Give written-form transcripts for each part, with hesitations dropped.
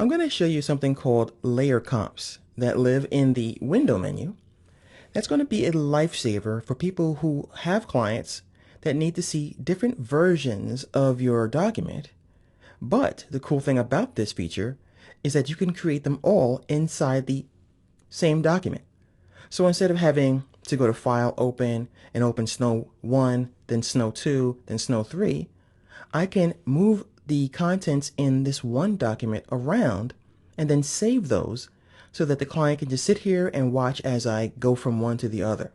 I'm going to show you something called layer comps that live in the window menu. That's going to be a lifesaver for people who have clients that need to see different versions of your document. But the cool thing about this feature is that you can create them all inside the same document. So instead of having to go to File, Open, and open Snow 1, then Snow 2, then Snow 3, I can move the contents in this one document around and then save those so that the client can just sit here and watch as I go from one to the other.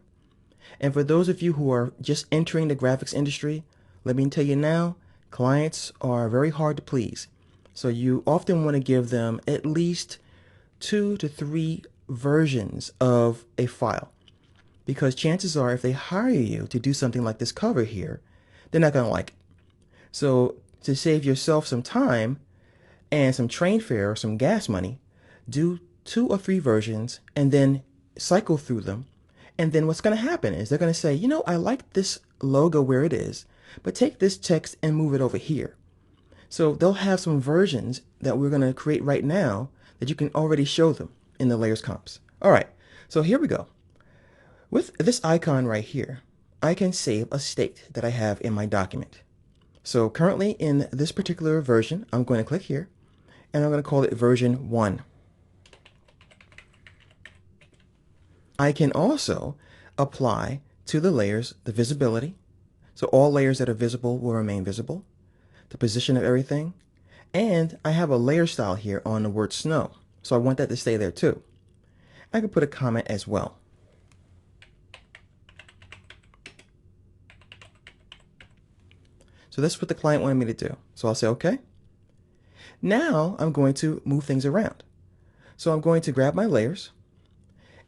And for those of you who are just entering the graphics industry, let me tell you now, clients are very hard to please. So you often want to give them at least 2 to 3 versions of a file. Because chances are if they hire you to do something like this cover here, they're not going to like it. So to save yourself some time and some train fare or some gas money, do 2 or 3 versions and then cycle through them. And then what's going to happen is they're going to say, you know, I like this logo where it is, but take this text and move it over here. So they'll have some versions that we're going to create right now that you can already show them in the layers comps. All right, so here we go. With this icon right here, I can save a state that I have in my document. So currently in this particular version, I'm going to click here and I'm going to call it version 1. I can also apply to the layers the visibility. So all layers that are visible will remain visible, the position of everything, and I have a layer style here on the word snow. So I want that to stay there too. I can put a comment as well. So that's what the client wanted me to do. So I'll say OK. Now I'm going to move things around. So I'm going to grab my layers.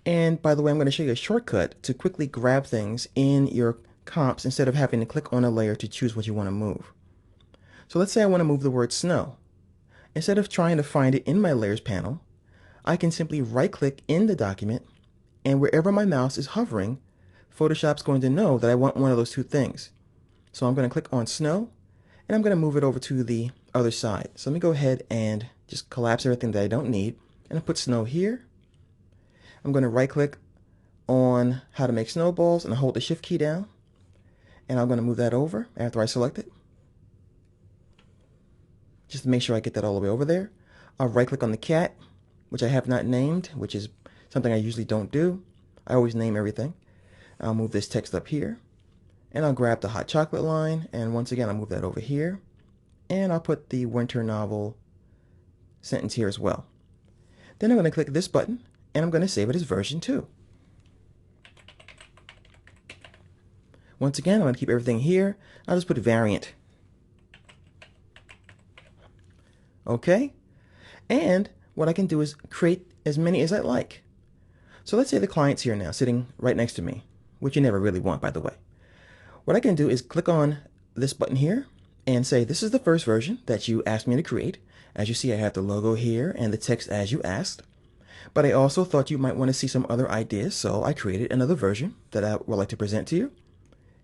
And by the way, I'm going to show you a shortcut to quickly grab things in your comps instead of having to click on a layer to choose what you want to move. So let's say I want to move the word snow. Instead of trying to find it in my layers panel, I can simply right click in the document, and wherever my mouse is hovering, Photoshop's going to know that I want one of those two things. So I'm going to click on snow and I'm going to move it over to the other side. So let me go ahead and just collapse everything that I don't need and I put snow here. I'm going to right click on how to make snowballs and I hold the shift key down and I'm going to move that over after I select it. Just to make sure I get that all the way over there. I'll right click on the cat, which I have not named, which is something I usually don't do. I always name everything. I'll move this text up here and I'll grab the hot chocolate line and once again I'll move that over here and I'll put the winter novel sentence here as well. Then I'm going to click this button and I'm going to save it as version 2. Once again, I'm going to keep everything here. I'll just put variant. Okay, and what I can do is create as many as I like. So let's say the client's here now, sitting right next to me, which you never really want, by the way. What I can do is click on this button here and say, this is the first version that you asked me to create. As you see, I have the logo here and the text as you asked. But I also thought you might want to see some other ideas, so I created another version that I would like to present to you.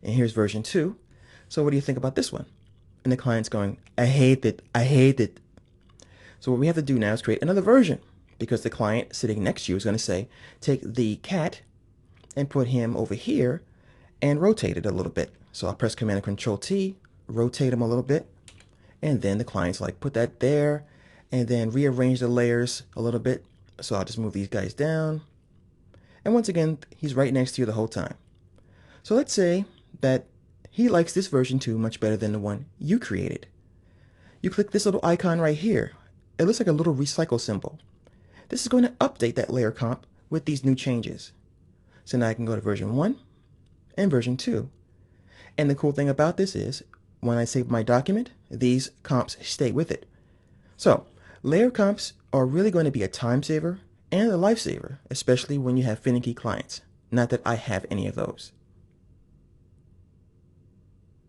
And here's version 2. So what do you think about this one? And the client's going, I hate it, I hate it. So what we have to do now is create another version because the client sitting next to you is going to say, take the cat and put him over here and rotate it a little bit. So I'll press Command and Control T, rotate him a little bit. And then the client's like, put that there and then rearrange the layers a little bit. So I'll just move these guys down. And once again, he's right next to you the whole time. So let's say that he likes this version 2 much better than the one you created. You click this little icon right here. It looks like a little recycle symbol. This is going to update that layer comp with these new changes. So now I can go to version 1 and version 2. And the cool thing about this is when I save my document, these comps stay with it. So layer comps are really going to be a time saver and a lifesaver, especially when you have finicky clients. Not that I have any of those.